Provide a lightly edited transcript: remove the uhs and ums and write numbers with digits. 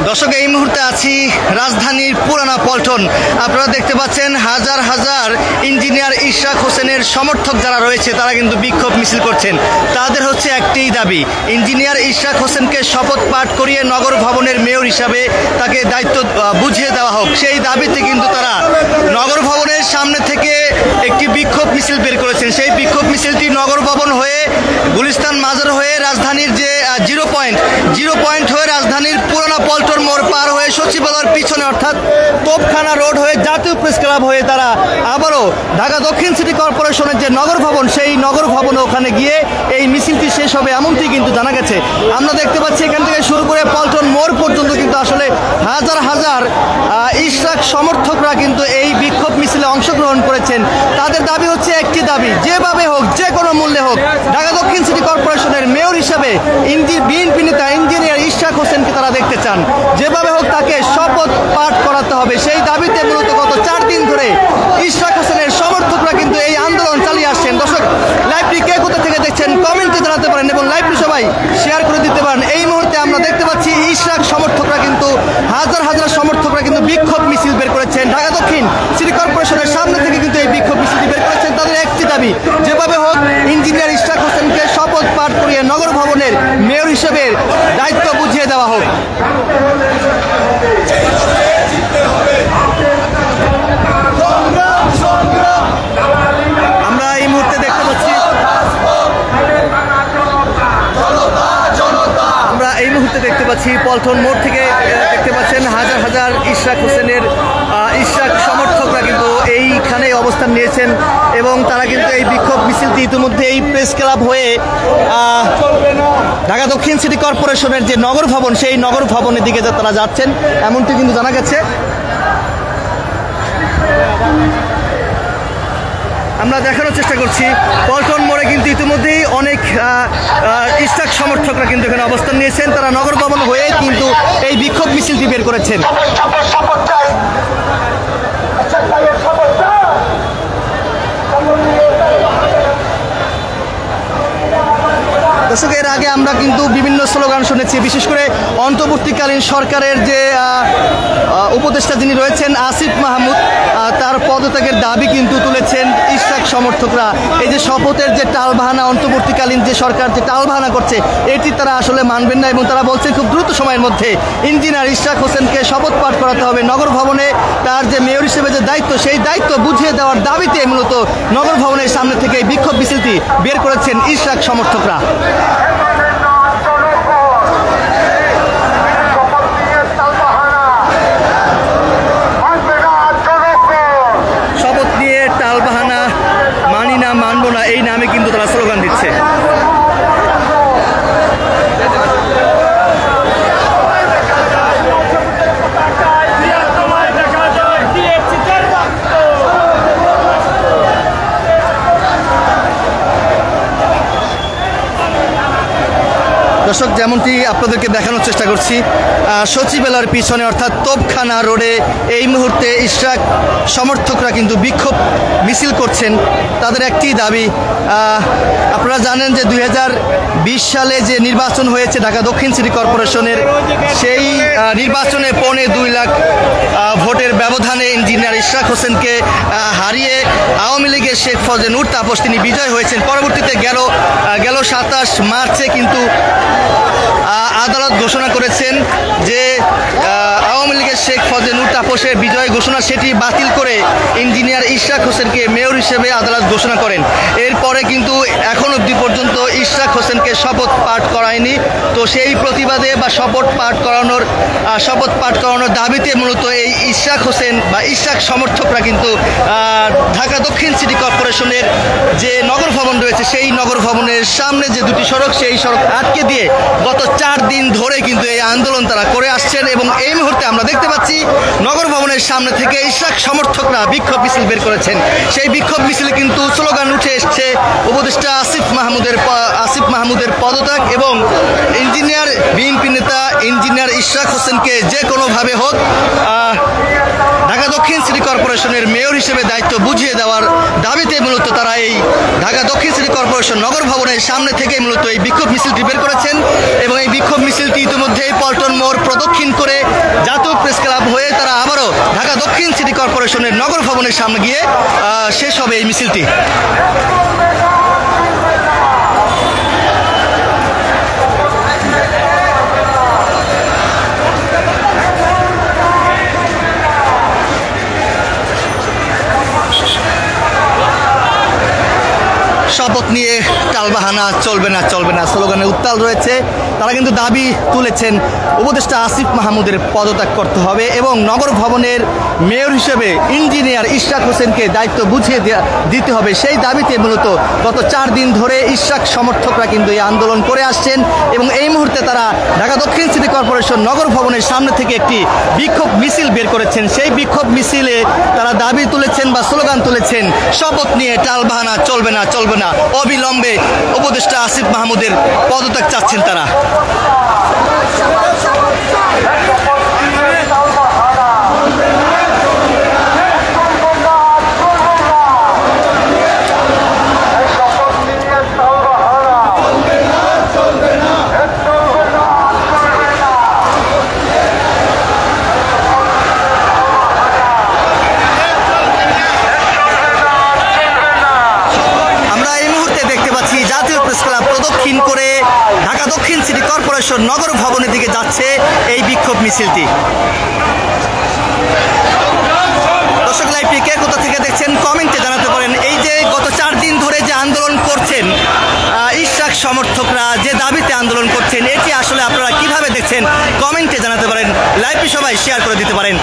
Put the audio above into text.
দর্শক এই মুহূর্তে আছি রাজধানীর পুরানা পল্টন। আপনারা দেখতে পাচ্ছেন হাজার হাজার ইঞ্জিনিয়ার ইশরাক হোসেনের সমর্থক যারা রয়েছে তারা কিন্তু বিক্ষোভ মিছিল করছেন। তাদের হচ্ছে একটিই দাবি, ইঞ্জিনিয়ার ইশরাক হোসেনকে শপথ পাঠ করিয়ে নগর ভবনের মেয়র হিসাবে তাকে দায়িত্ব বুঝিয়ে দেওয়া হোক। সেই দাবিতে কিন্তু তারা নগর ভবনের সামনে থেকে একটি বিক্ষোভ মিছিল বের করেছেন। সেই বিক্ষোভ মিছিলটি নগর ভবন হয়ে গুলিস্তান মাজার হয়ে রাজধানীর যে জিরো পয়েন্ট হয়ে রাজধানীর পুরানা পল্টন মোড় পার হয়ে সচিবালয়ের পিছনে অর্থাৎ তোপখানা রোড হয়ে জাতীয় প্রেস ক্লাব হয়ে তারা আবারও ঢাকা দক্ষিণ সিটি কর্পোরেশনের যে নগর ভবন সেই নগর ভবনে ওখানে গিয়ে এই মিছিলটি শেষ হবে এমনটি কিন্তু জানা গেছে। আমরা দেখতে পাচ্ছি এখান থেকে শুরু করে পল্টন মোড় পর্যন্ত কিন্তু আসলে হাজার হাজার ইশরাক সমর্থকরা কিন্তু এই বিক্ষোভ মিছিলে অংশগ্রহণ করেছেন। তাদের দাবি হচ্ছে একটি দাবি, যেভাবে হোক যে কোনো মূল্যে হোক ঢাকা দক্ষিণ সিটি কর্পোরেশনের মেয়র হিসাবে বিএনপি নেতা ইঞ্জিনিয়ার ইশরাক হোসেনকে তারা দেখতে চান। যেভাবে হোক তাকে শপথ পাঠ করাতে হবে। সেই দাবিতে মূলত গত 4 দিন ধরে ইশরাক হোসেনের সমর্থকরা কিন্তু এই আন্দোলন চালিয়ে আসছেন। দর্শক লাইভটি কে কোথা থেকে দেখছেন কমেন্টে জানাতে পারেন এবং লাইভটি সবাই শেয়ার করে দিতে পারেন। এই মুহূর্তে আমরা দেখতে পাচ্ছি ইশরাক সমর্থকরা কিন্তু হাজার হাজার সমর্থকরা কিন্তু বিক্ষোভ মিছিল বের করেছেন। ঢাকা দক্ষিণ সিটি কর্পোরেশনের সামনে থেকে কিন্তু এই বিক্ষোভ মিছিলটি বের করেছেন। তাদের একটি দাবি, যেভাবে হোক ইঞ্জিনিয়ার ইশরাক হোসেনকে শপথ পাঠ করিয়ে নগর ভবনের মেয়র হিসেবে দায়িত্ব বুঝিয়ে দেওয়া হোক। আমরা এই মুহূর্তে দেখতে পাচ্ছি পল্টন মোড় থেকে দেখতে পাচ্ছেন হাজার হাজার ইশরাক হোসেনের ইশরাক সমর্থকরা কিন্তু এইখানে অবস্থান নিয়েছেন এবং তারা কিন্তু এই বিক্ষোভ মিছিলটি ইতিমধ্যে এই প্রেস ক্লাব হয়ে ঢাকা দক্ষিণ সিটি কর্পোরেশনের যে নগর ভবন সেই নগর ভবনের দিকে তারা যাচ্ছেন এমনটি কিন্তু জানা গেছে। আমরা দেখানোর চেষ্টা করছি পল্টন মোড়ে কিন্তু ইতিমধ্যেই অনেক ইশরাক সমর্থকরা কিন্তু এখানে অবস্থান নিয়েছেন। তারা নগর ভবন হয়ে কিন্তু এই বিক্ষোভ মিছিলটি বের করেছেন। দর্শক এর আগে আমরা কিন্তু বিভিন্ন স্লোগান শুনেছি, বিশেষ করে অন্তর্বর্তীকালীন সরকারের যে উপদেষ্টা যিনি রয়েছেন আসিফ মাহমুদ তার পদত্যাগের দাবি কিন্তু তুলেছেন ইশরাক সমর্থকরা। এই যে শপথের যে টালবাহানা, অন্তর্বর্তীকালীন যে সরকার যে টালবাহানা করছে এটি তারা আসলে মানবেন না এবং তারা বলছেন খুব দ্রুত সময়ের মধ্যে ইঞ্জিনিয়ার ইশরাক হোসেনকে শপথ পাঠ করাতে হবে। নগর ভবনে তার যে মেয়র হিসেবে যে দায়িত্ব সেই দায়িত্ব বুঝিয়ে দেওয়ার দাবিতে মূলত নগর ভবনের সামনে থেকে এই বিক্ষোভ মিছিলটি বের করেছেন ইশরাক সমর্থকরা। শপথ নিয়ে টালবাহানা, মানি না মানবো না এই নামে কিন্তু তারা স্লোগান দিচ্ছে। দর্শক যেমনটি আপনাদেরকে দেখানোর চেষ্টা করছি সচিবালয়ের পিছনে অর্থাৎ তোপখানা রোডে এই মুহূর্তে ইশরাক সমর্থকরা কিন্তু বিক্ষোভ মিছিল করছেন। তাদের একটি দাবি, আপনারা জানেন যে 2020 সালে যে নির্বাচন হয়েছে ঢাকা দক্ষিণ সিটি কর্পোরেশনের সেই নির্বাচনে 2.25 লাখ ভোটের ব্যবধানে ইঞ্জিনিয়ার ইশরাক হোসেনকে হারিয়ে আওয়ামী লীগের শেখ ফজলে নূর তাপস তিনি বিজয় হয়েছেন। পরবর্তীতে গেল 27 মার্চে কিন্তু আদালত ঘোষণা করেছেন যে আওয়ামী লীগের শেখ ফজলে নূর তাপসের বিজয় ঘোষণা সেটি বাতিল করে ইঞ্জিনিয়ার ইশরাক হোসেনকে মেয়র হিসেবে আদালত ঘোষণা করেন। এরপরে কিন্তু এখন অবধি পর্যন্ত ইশরাক হোসেনকে শপথ পাঠ করায়নি। তো সেই প্রতিবাদে বা শপথ পাঠ করানোর দাবিতে মূলত এই ইশরাক হোসেন বা ইশরাক সমর্থকরা কিন্তু ঢাকা দক্ষিণ সিটি কর্পোরেশনের যে নগর ভবন রয়েছে সেই নগর ভবনের সামনে যে দুটি সড়ক সেই সড়ক আটকে দিয়ে গত 4 দিন ধরে কিন্তু এই আন্দোলন তারা করে আসছেন এবং এই মুহূর্তে আমরা দেখতে পাচ্ছি নগর ভবনের সামনে থেকে ইশরাক সমর্থকরা বিক্ষোভ মিছিল বের করেছেন। সেই বিক্ষোভ মিছিলে কিন্তু স্লোগান উঠে এসছে উপদেষ্টা আসিফ মাহমুদের পদত্যাগ এবং ইঞ্জিনিয়ার বিএনপি নেতা ইঞ্জিনিয়ার ইশরাক হোসেনকে যে কোনোভাবে হোক ঢাকা দক্ষিণ সিটি কর্পোরেশনের মেয়র হিসেবে দায়িত্ব বুঝিয়ে দেওয়ার দাবিতে মূলত তারা এই ঢাকা দক্ষিণ সিটি কর্পোরেশন নগর ভবনের সামনে থেকে মূলত এই বিক্ষোভ মিছিলটি বের করেছেন এবং এই বিক্ষোভ মিছিলটি ইতিমধ্যে পল্টন মোড় প্রদক্ষিণ করে জাতীয় প্রেস ক্লাব হয়ে তারা আবারও ঢাকা দক্ষিণ সিটি কর্পোরেশনের নগর ভবনের সামনে গিয়ে শেষ হবে এই মিছিলটি। শপথ নিয়ে টালবাহানা চলবে না স্লোগানে উত্তাল রয়েছে। তারা কিন্তু দাবি তুলেছেন উপদেষ্টা আসিফ মাহমুদের পদত্যাগ করতে হবে এবং নগর ভবনের মেয়র হিসেবে ইঞ্জিনিয়ার ইশরাক হোসেনকে দায়িত্ব বুঝিয়ে দিতে হবে। সেই দাবিতে মূলত গত 4 দিন ধরে ইশরাক সমর্থকরা কিন্তু এই আন্দোলন করে আসছেন এবং এই মুহূর্তে তারা ঢাকা দক্ষিণ সিটি কর্পোরেশন নগর ভবনের সামনে থেকে একটি বিক্ষোভ মিছিল বের করেছেন। সেই বিক্ষোভ মিছিলে তারা দাবি তুলেছেন বা স্লোগান তুলেছেন, শপথ নিয়ে টালবাহানা চলবে না, অবিলম্বে উপদেষ্টা আসিফ মাহমুদের পদত্যাগ চাচ্ছেন তারা। করে ঢাকা দক্ষিণ সিটি কর্পোরেশন নগর ভবনের দিকে যাচ্ছে এই বিক্ষোভ মিছিলটি। দর্শক লাইভটি কে কোথা থেকে দেখছেন কমেন্টে জানাতে পারেন। এই যে গত 4 দিন ধরে যে আন্দোলন করছেন ইশরাক সমর্থকরা, যে দাবিতে আন্দোলন করছেন, এটি আসলে আপনারা কিভাবে দেখছেন কমেন্টে জানাতে পারেন। লাইভটি সবাই শেয়ার করে দিতে পারেন।